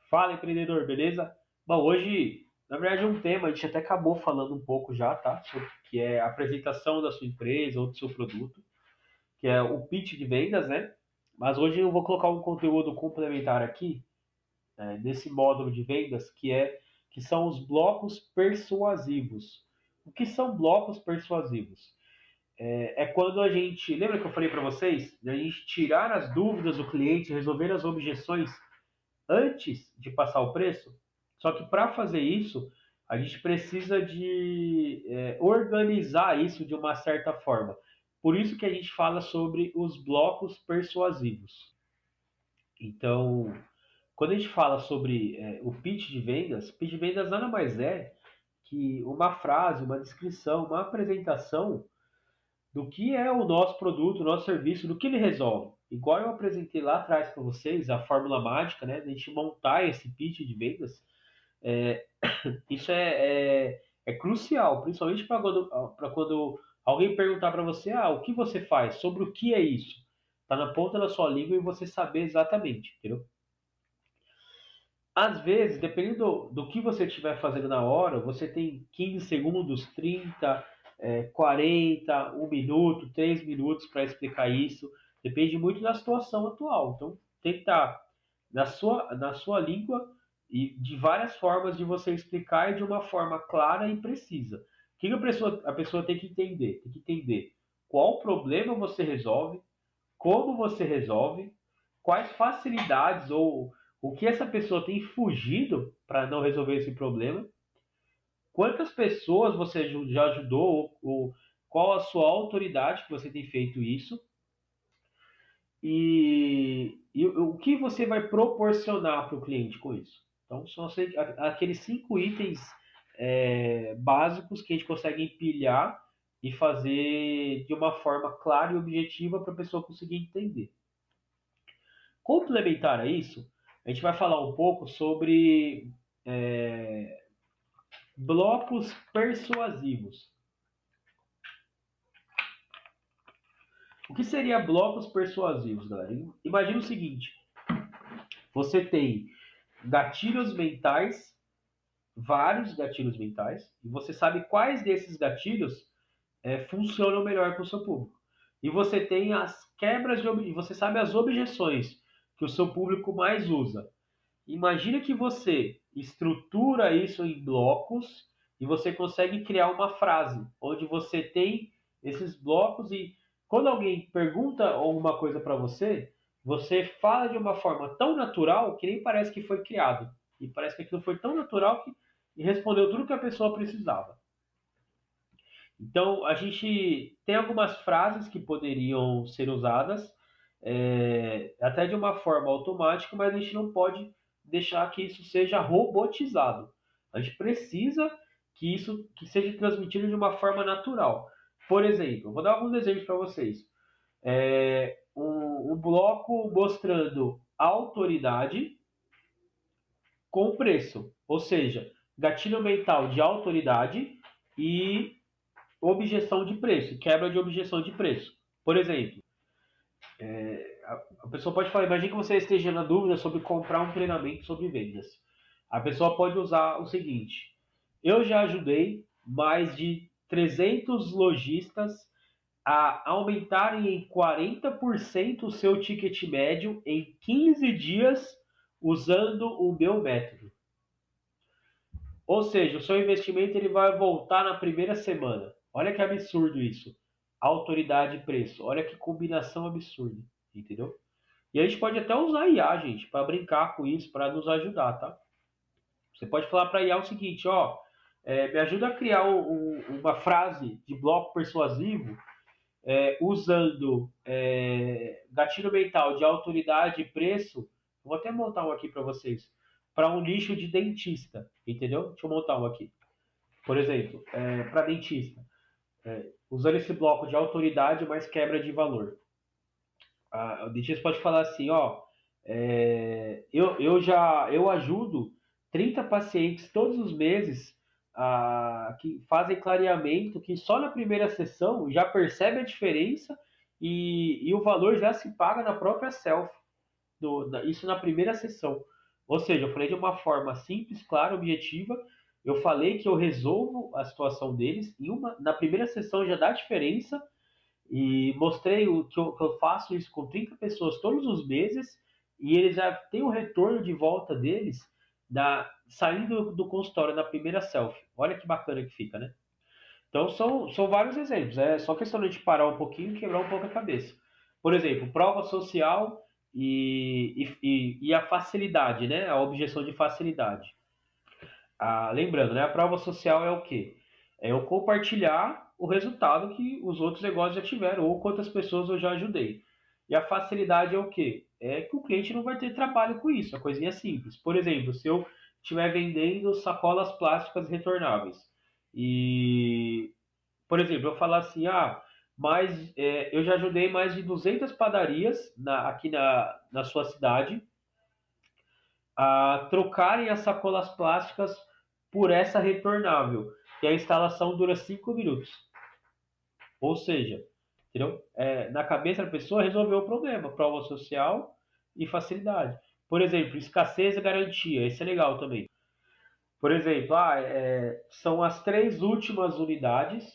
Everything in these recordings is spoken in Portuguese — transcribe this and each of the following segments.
Fala, empreendedor, beleza? Bom, hoje, na verdade, é um tema, a gente até acabou falando um pouco já, tá? Sobre, que é a apresentação da sua empresa ou do seu produto, que é o pitch de vendas, né? Mas hoje eu vou colocar um conteúdo complementar aqui, nesse módulo de vendas, que são os blocos persuasivos. O que são blocos persuasivos? É quando a gente, lembra que eu falei para vocês, a gente tirar as dúvidas do cliente, resolver as objeções antes de passar o preço. Só que para fazer isso, a gente precisa de organizar isso de uma certa forma. Por isso que a gente fala sobre os blocos persuasivos. Então, quando a gente fala sobre o pitch de vendas nada mais é que uma frase, uma descrição, uma apresentação do que é o nosso produto, o nosso serviço, do que ele resolve. Igual eu apresentei lá atrás para vocês, a fórmula mágica, né, de a gente montar esse pitch de vendas, é, isso é crucial, principalmente para quando alguém perguntar para você, o que você faz, sobre o que é isso. Está na ponta da sua língua e você saber exatamente, entendeu? Às vezes, dependendo do que você estiver fazendo na hora, você tem 15 segundos, 30, 40, 1 minuto, 3 minutos para explicar isso. Depende muito da situação atual. Então, tem que estar na sua língua e de várias formas de você explicar e de uma forma clara e precisa. O que a pessoa tem que entender? Tem que entender qual problema você resolve, como você resolve, quais facilidades ou o que essa pessoa tem fugido para não resolver esse problema, quantas pessoas você já ajudou, ou qual a sua autoridade que você tem feito isso, e o que você vai proporcionar para o cliente com isso. Então, são aqueles 5 itens básicos que a gente consegue empilhar e fazer de uma forma clara e objetiva para a pessoa conseguir entender. Complementar a isso, a gente vai falar um pouco sobre blocos persuasivos. O que seria blocos persuasivos, galera? Imagina o seguinte: você tem gatilhos mentais, vários gatilhos mentais, e você sabe quais desses gatilhos funcionam melhor com o seu público. E você tem as quebras de você sabe as objeções que o seu público mais usa. Imagina que você estrutura isso em blocos e você consegue criar uma frase onde você tem esses blocos e quando alguém pergunta alguma coisa para você, você fala de uma forma tão natural que nem parece que foi criado. E parece que aquilo foi tão natural que respondeu tudo que a pessoa precisava. Então, a gente tem algumas frases que poderiam ser usadas até de uma forma automática, mas a gente não pode deixar que isso seja robotizado. A gente precisa que seja transmitido de uma forma natural. Por exemplo, vou dar alguns exemplos para vocês. Um bloco mostrando autoridade com preço, ou seja, gatilho mental de autoridade e objeção de preço, quebra de objeção de preço. Por exemplo, a pessoa pode falar, imagine que você esteja na dúvida sobre comprar um treinamento sobre vendas. A pessoa pode usar o seguinte: eu já ajudei mais de 300 lojistas a aumentarem em 40% o seu ticket médio em 15 dias usando o meu método. Ou seja, o seu investimento ele vai voltar na primeira semana. Olha que absurdo isso. Autoridade e preço. Olha que combinação absurda. Entendeu? E a gente pode até usar a IA, gente, para brincar com isso, para nos ajudar, tá? Você pode falar para a IA o seguinte, me ajuda a criar uma frase de bloco persuasivo usando gatilho mental de autoridade e preço. Vou até montar um aqui para vocês. Para um nicho de dentista, entendeu? Deixa eu montar um aqui. Por exemplo, para dentista, usando esse bloco de autoridade mais quebra de valor. O dentista pode falar assim, eu ajudo 30 pacientes todos os meses que fazem clareamento, que só na primeira sessão já percebe a diferença e o valor já se paga na própria selfie. Isso na primeira sessão. Ou seja, eu falei de uma forma simples, clara, objetiva. Eu falei que eu resolvo a situação deles. Na primeira sessão já dá diferença. E mostrei que eu faço isso com 30 pessoas todos os meses. E eles já têm o retorno de volta deles saindo do consultório na primeira selfie. Olha que bacana que fica, né? Então são vários exemplos. É só questão de a gente parar um pouquinho e quebrar um pouco a cabeça. Por exemplo, prova social e a facilidade, né? A objeção de facilidade. Lembrando, né? A prova social é o quê? É eu compartilhar o resultado que os outros negócios já tiveram ou quantas pessoas eu já ajudei. E a facilidade é o quê? É que o cliente não vai ter trabalho com isso, a coisinha simples. Por exemplo, se eu estiver vendendo sacolas plásticas retornáveis e, por exemplo, eu falar assim, eu já ajudei mais de 200 padarias aqui na sua cidade a trocarem as sacolas plásticas por essa retornável. E a instalação dura 5 minutos. Ou seja, entendeu? Na cabeça da pessoa resolveu o problema. Prova social e facilidade. Por exemplo, escassez e garantia. Esse é legal também. Por exemplo, são as 3 últimas unidades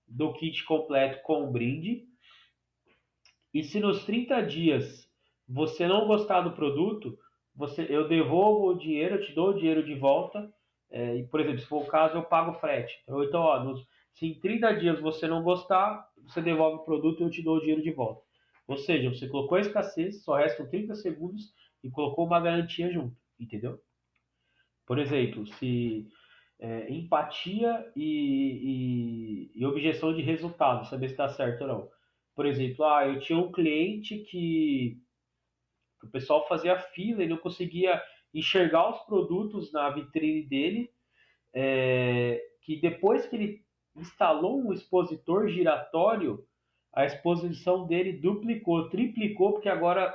do kit completo com brinde. E se nos 30 dias você não gostar do produto, eu devolvo o dinheiro, eu te dou o dinheiro de volta. E, por exemplo, se for o caso, eu pago o frete. Então, se em 30 dias você não gostar, você devolve o produto e eu te dou o dinheiro de volta. Ou seja, você colocou a escassez, só restam 30 segundos e colocou uma garantia junto, entendeu? Por exemplo, se empatia e objeção de resultado, saber se está certo ou não. Por exemplo, eu tinha um cliente que o pessoal fazia fila e não conseguia enxergar os produtos na vitrine dele, que depois que ele instalou um expositor giratório, a exposição dele duplicou, triplicou, porque agora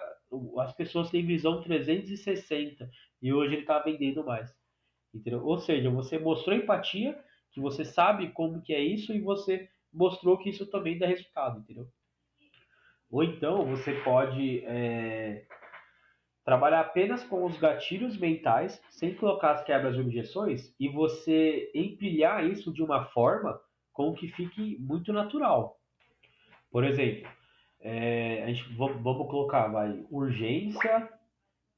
as pessoas têm visão 360 e hoje ele está vendendo mais. Entendeu? Ou seja, você mostrou empatia, que você sabe como que é isso e você mostrou que isso também dá resultado, entendeu? Ou então você pode trabalhar apenas com os gatilhos mentais, sem colocar as quebras e objeções, e você empilhar isso de uma forma com que fique muito natural. Por exemplo, vamos colocar, urgência,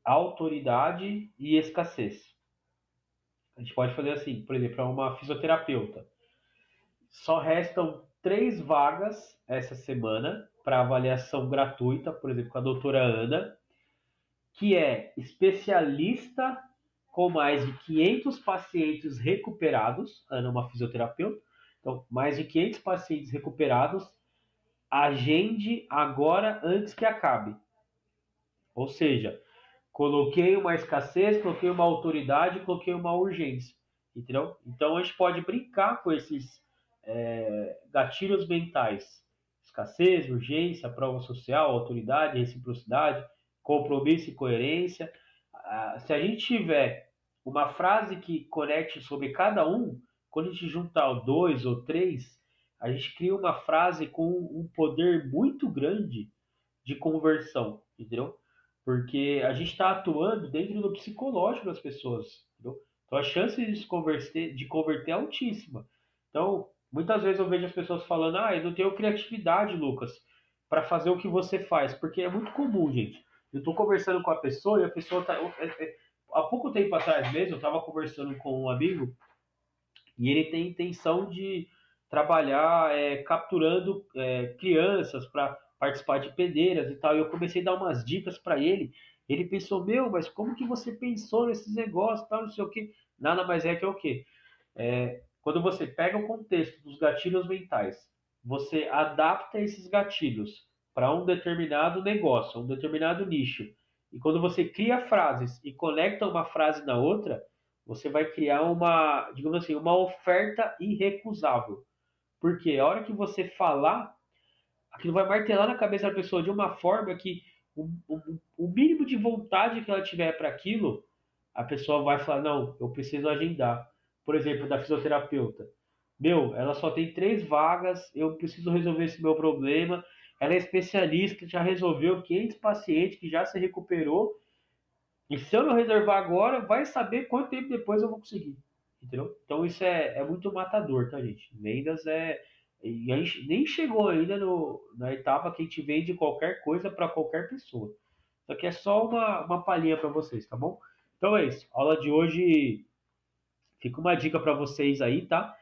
autoridade e escassez. A gente pode fazer assim, por exemplo, para uma fisioterapeuta. Só restam 3 vagas essa semana para avaliação gratuita, por exemplo, com a doutora Ana, que é especialista com mais de 500 pacientes recuperados. Ana é uma fisioterapeuta, então mais de 500 pacientes recuperados. Agende agora antes que acabe. Ou seja, coloquei uma escassez, coloquei uma autoridade, coloquei uma urgência. Entendeu? Então a gente pode brincar com esses gatilhos mentais: escassez, urgência, prova social, autoridade, reciprocidade, compromisso e coerência. Se a gente tiver uma frase que conecte sobre cada um, quando a gente juntar dois ou três, a gente cria uma frase com um poder muito grande de conversão, entendeu? Porque a gente está atuando dentro do psicológico das pessoas, entendeu? Então a chance de converter é altíssima. Então, muitas vezes eu vejo as pessoas falando, eu não tenho criatividade, Lucas, para fazer o que você faz, porque é muito comum, gente. Eu estou conversando com a pessoa e a pessoa tá. Há pouco tempo atrás mesmo, eu estava conversando com um amigo e ele tem intenção de trabalhar capturando crianças para participar de pedeiras e tal. E eu comecei a dar umas dicas para ele. Ele pensou, mas como que você pensou nesses negócios, tal, não sei o que. Nada mais é que o quê? Quando você pega o contexto dos gatilhos mentais, você adapta esses gatilhos para um determinado negócio, um determinado nicho. E quando você cria frases e conecta uma frase na outra, você vai criar uma, digamos assim, uma oferta irrecusável. Porque a hora que você falar, aquilo vai martelar na cabeça da pessoa de uma forma que o mínimo de vontade que ela tiver para aquilo, a pessoa vai falar, não, eu preciso agendar. Por exemplo, da fisioterapeuta. Ela só tem 3 vagas, eu preciso resolver esse meu problema. Ela é especialista, já resolveu 500 pacientes que já se recuperou. E se eu não reservar agora, vai saber quanto tempo depois eu vou conseguir. Entendeu? Então isso é muito matador, tá, gente? Vendas é. E a gente nem chegou ainda na etapa que a gente vende qualquer coisa para qualquer pessoa. Isso aqui é só uma palhinha para vocês, tá bom? Então é isso. A aula de hoje fica uma dica para vocês aí, tá?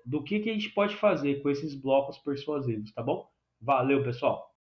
Do que a gente pode fazer com esses blocos persuasivos, tá bom? Valeu, pessoal!